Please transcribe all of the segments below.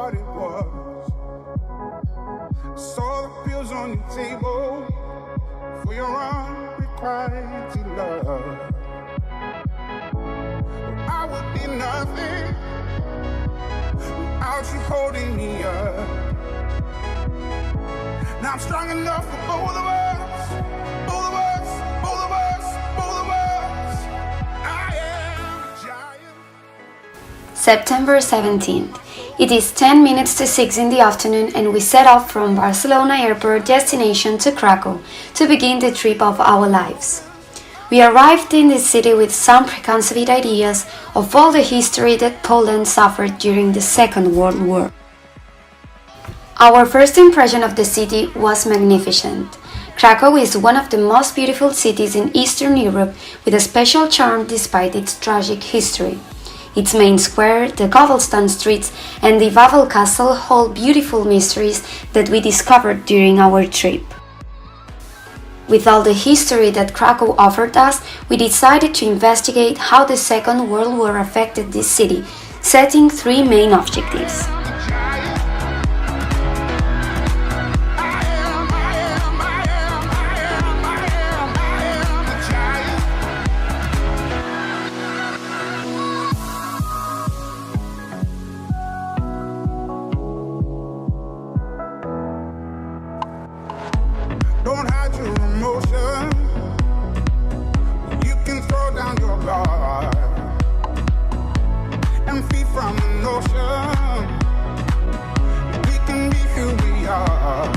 what it was. I saw the pills on your table for your unrequited love. I would be nothing without you holding me up. Now I'm strong enough for both of us, both of us, both of us, both of us. I am a giant. September 17th. It is 10 minutes to 6 in the afternoon and we set off from Barcelona airport destination to Krakow to begin the trip of our lives. We arrived in this city with some preconceived ideas of all the history that Poland suffered during the Second World War. Our first impression of the city was magnificent. Krakow is one of the most beautiful cities in Eastern Europe with a special charm despite its tragic history. Its main square, the cobblestone streets, and the Wawel Castle hold beautiful mysteries that we discovered during our trip. With all the history that Krakow offered us, we decided to investigate how the Second World War affected this city, setting three main objectives. Don't hide your emotion. You can throw down your guard and feed from the notion. We can be who we are.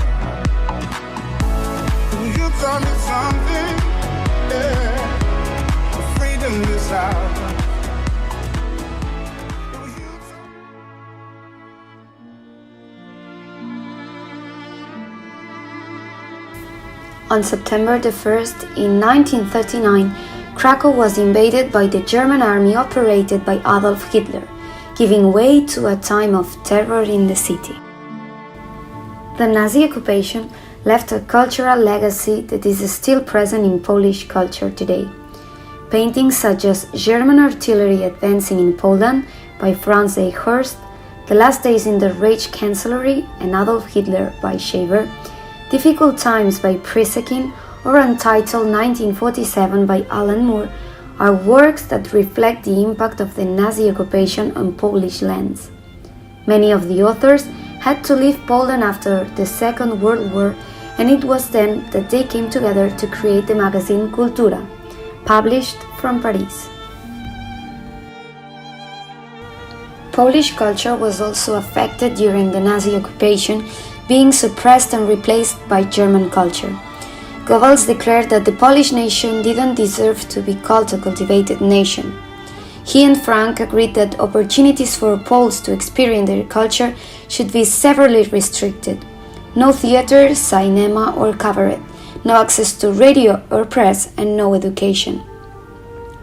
You taught me something, yeah. Freedom is out. On September the 1st, in 1939, Krakow was invaded by the German army operated by Adolf Hitler, giving way to a time of terror in the city. The Nazi occupation left a cultural legacy that is still present in Polish culture today. Paintings such as German artillery advancing in Poland by Franz A. Horst, The Last Days in the Reich Chancellery and Adolf Hitler by Shaver, Difficult Times by Prisekin, or Untitled 1947 by Alan Moore are works that reflect the impact of the Nazi occupation on Polish lands. Many of the authors had to leave Poland after the Second World War, and it was then that they came together to create the magazine Kultura, published from Paris. Polish culture was also affected during the Nazi occupation, being suppressed and replaced by German culture. Goebbels declared that the Polish nation didn't deserve to be called a cultivated nation. He and Frank agreed that opportunities for Poles to experience their culture should be severely restricted. No theater, cinema or cabaret, no access to radio or press, and no education.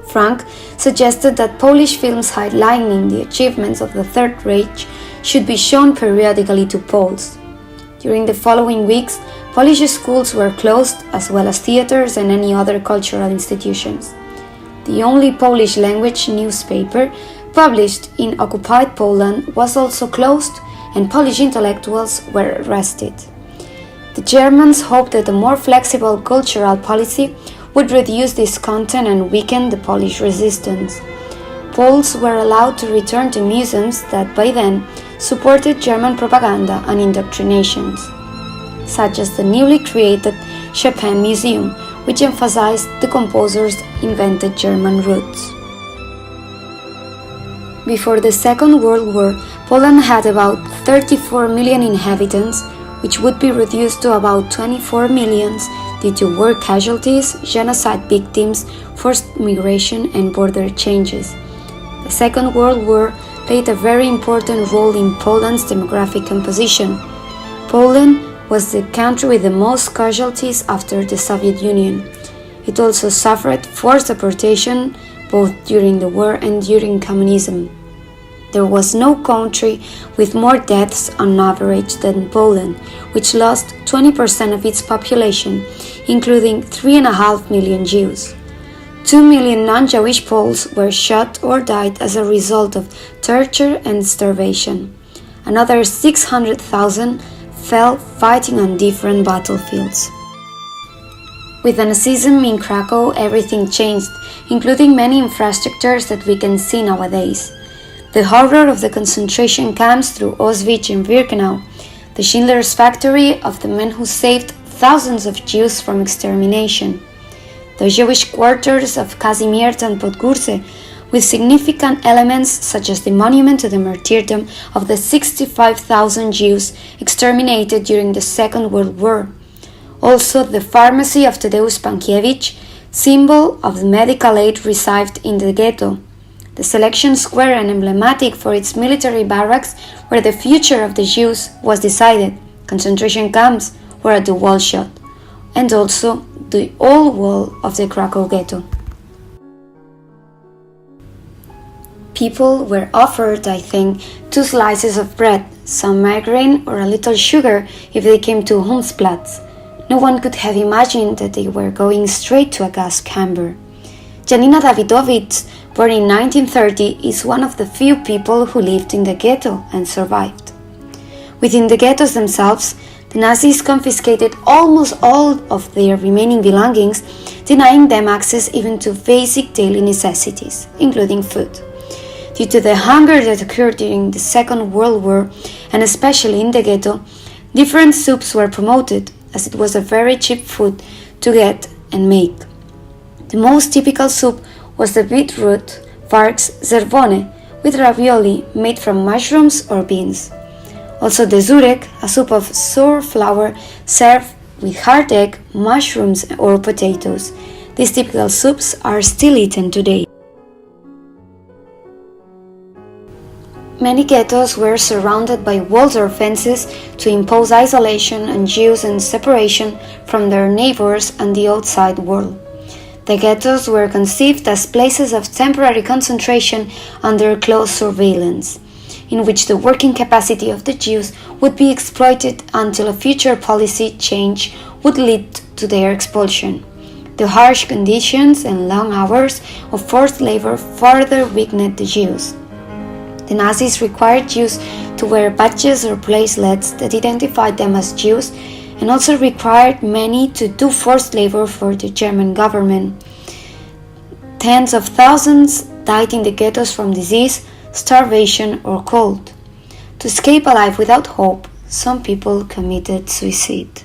Frank suggested that Polish films highlighting the achievements of the Third Reich should be shown periodically to Poles. During the following weeks, Polish schools were closed, as well as theaters and any other cultural institutions. The only Polish-language newspaper published in occupied Poland was also closed, and Polish intellectuals were arrested. The Germans hoped that a more flexible cultural policy would reduce this content and weaken the Polish resistance. Poles were allowed to return to museums that by then supported German propaganda and indoctrinations, such as the newly created Chopin Museum, which emphasized the composer's invented German roots. Before the Second World War, Poland had about 34 million inhabitants, which would be reduced to about 24 million due to war casualties, genocide victims, forced migration, and border changes. The Second World War played a very important role in Poland's demographic composition. Poland was the country with the most casualties after the Soviet Union. It also suffered forced deportation both during the war and during communism. There was no country with more deaths on average than Poland, which lost 20% of its population, including 3.5 million Jews. 2 million non-Jewish Poles were shot or died as a result of torture and starvation. another 600,000 fell fighting on different battlefields. With the Nazism in Krakow, everything changed, including many infrastructures that we can see nowadays. The horror of the concentration camps through Auschwitz and Birkenau, the Schindler's factory of the men who saved thousands of Jews from extermination, the Jewish quarters of Kazimierz and Podgórze, with significant elements such as the monument to the martyrdom of the 65,000 Jews exterminated during the Second World War. Also, the pharmacy of Tadeusz Pankiewicz, symbol of the medical aid received in the ghetto. The Selection Square, and emblematic for its military barracks where the future of the Jews was decided. Concentration camps were at the wall shot, and also the old wall of the Krakow ghetto. People were offered, I think, 2 slices of bread, some margarine or a little sugar if they came to Humsplatz. No one could have imagined that they were going straight to a gas chamber. Janina Davidovich, born in 1930, is one of the few people who lived in the ghetto and survived. Within the ghettos themselves, the Nazis confiscated almost all of their remaining belongings, denying them access even to basic daily necessities, including food. Due to the hunger that occurred during the Second World War, and especially in the ghetto, different soups were promoted, as it was a very cheap food to get and make. The most typical soup was the beetroot Varg's zerbone, with ravioli made from mushrooms or beans. Also the zurek, a soup of sour flour served with hard egg, mushrooms or potatoes. These typical soups are still eaten today. Many ghettos were surrounded by walls or fences to impose isolation on Jews and separation from their neighbors and the outside world. The ghettos were conceived as places of temporary concentration under close surveillance, in which the working capacity of the Jews would be exploited until a future policy change would lead to their expulsion. The harsh conditions and long hours of forced labor further weakened the Jews. The Nazis required Jews to wear badges or bracelets that identified them as Jews, and also required many to do forced labor for the German government. Tens of thousands died in the ghettos from disease, starvation, or cold. To escape a life without hope, some people committed suicide.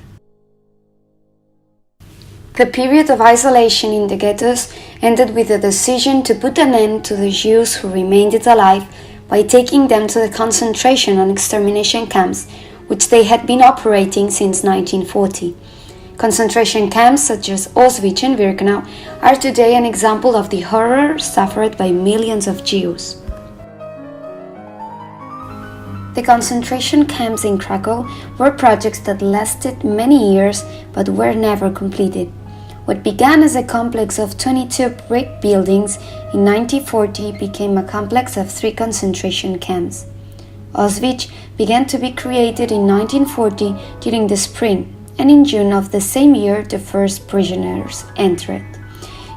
The period of isolation in the ghettos ended with the decision to put an end to the Jews who remained alive by taking them to the concentration and extermination camps, which they had been operating since 1940. Concentration camps such as Auschwitz and Birkenau are today an example of the horror suffered by millions of Jews. The concentration camps in Krakow were projects that lasted many years but were never completed. What began as a complex of 22 brick buildings in 1940 became a complex of 3 concentration camps. Auschwitz began to be created in 1940 during the spring, and in June of the same year the first prisoners entered.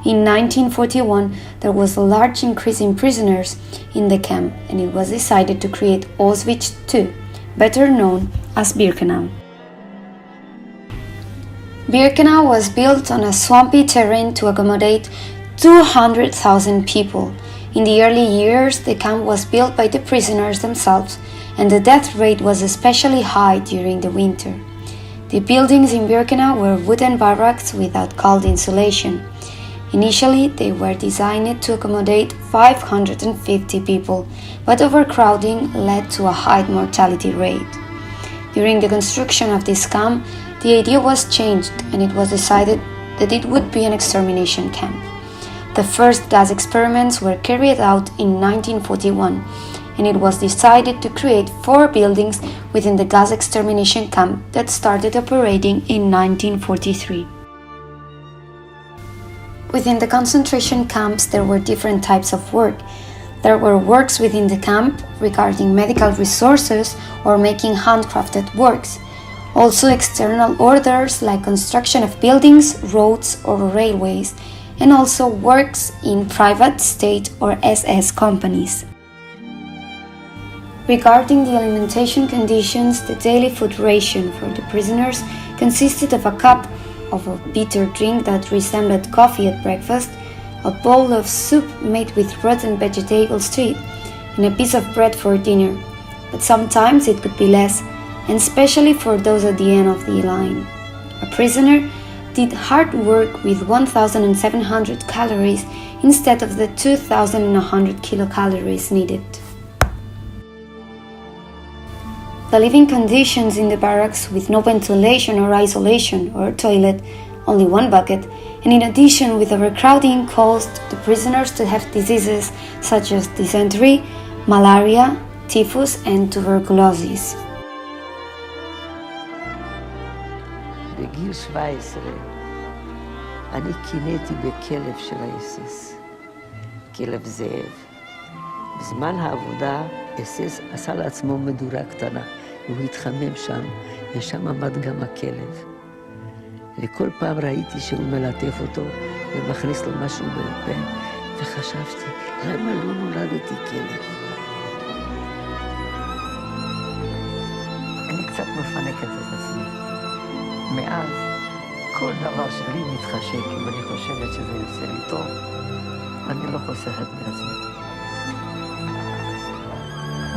In 1941 there was a large increase in prisoners in the camp, and it was decided to create Auschwitz II, better known as Birkenau. Birkenau was built on a swampy terrain to accommodate 200,000 people. In the early years, the camp was built by the prisoners themselves, and the death rate was especially high during the winter. The buildings in Birkenau were wooden barracks without cold insulation. Initially, they were designed to accommodate 550 people, but overcrowding led to a high mortality rate. During the construction of this camp, the idea was changed, and it was decided that it would be an extermination camp. The first gas experiments were carried out in 1941, and it was decided to create 4 buildings within the gas extermination camp that started operating in 1943. Within the concentration camps, there were different types of work. There were works within the camp regarding medical resources or making handcrafted works. Also external orders like construction of buildings, roads or railways, and also works in private, state or SS companies. Regarding the alimentation conditions, the daily food ration for the prisoners consisted of a cup of a bitter drink that resembled coffee at breakfast, a bowl of soup made with rotten vegetables to eat, and a piece of bread for dinner. But sometimes it could be less, and especially for those at the end of the line. A prisoner did hard work with 1,700 calories instead of the 2,100 kilocalories needed. The living conditions in the barracks, with no ventilation or isolation or toilet, only one bucket, and in addition with overcrowding, caused the prisoners to have diseases such as dysentery, malaria, typhus and tuberculosis. בגיל 17 אני קינאתי בכלב של האסס, כלב זאב. בזמן העבודה אסס עשה לעצמו מדורה קטנה, והוא התחמם שם, ושם עמד גם הכלב. וכל פעם ראיתי שהוא מלטף אותו ומכניס לו משהו בפה, וחשבתי, למה לא נולדתי כלב? אני קצת מפנקת את עצמי. מאז, כל דבר שלי מתחשק, ואני חושבת שזה יוצא לי טוב, אני לא חוסכת מעצמי.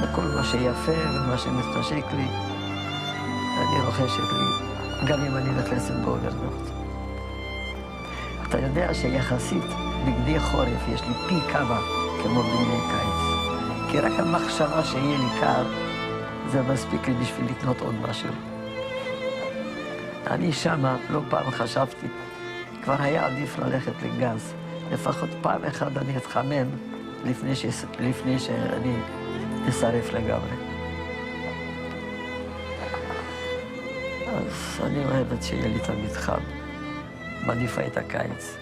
וכל מה שיפה ומה שמתחשק לי, אני רוכשת לי, גם אם אני נכנסת באוברדרפט. אתה יודע שיחסית בגדי חורף יש לי פי כמה כמו בגדי קיץ. כי רק המחשבה שיהיה לי קר, זה מספיק לי בשביל לקנות עוד משהו. אני שמה לא פעם חשבתי, כבר היה עדיף ללכת לגז. לפחות פעם אחת אני אתחמם לפני שאני אשרף לגמרי. אז אני אוהבת שיהיה לי תמיד חם. מעדיפה את הקיץ.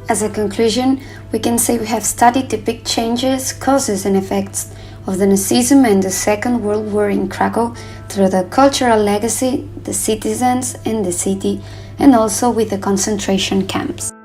As a conclusion, we can say we have studied the big changes, causes and effects of the Nazism and the Second World War in Krakow through the cultural legacy, the citizens and the city, and also with the concentration camps.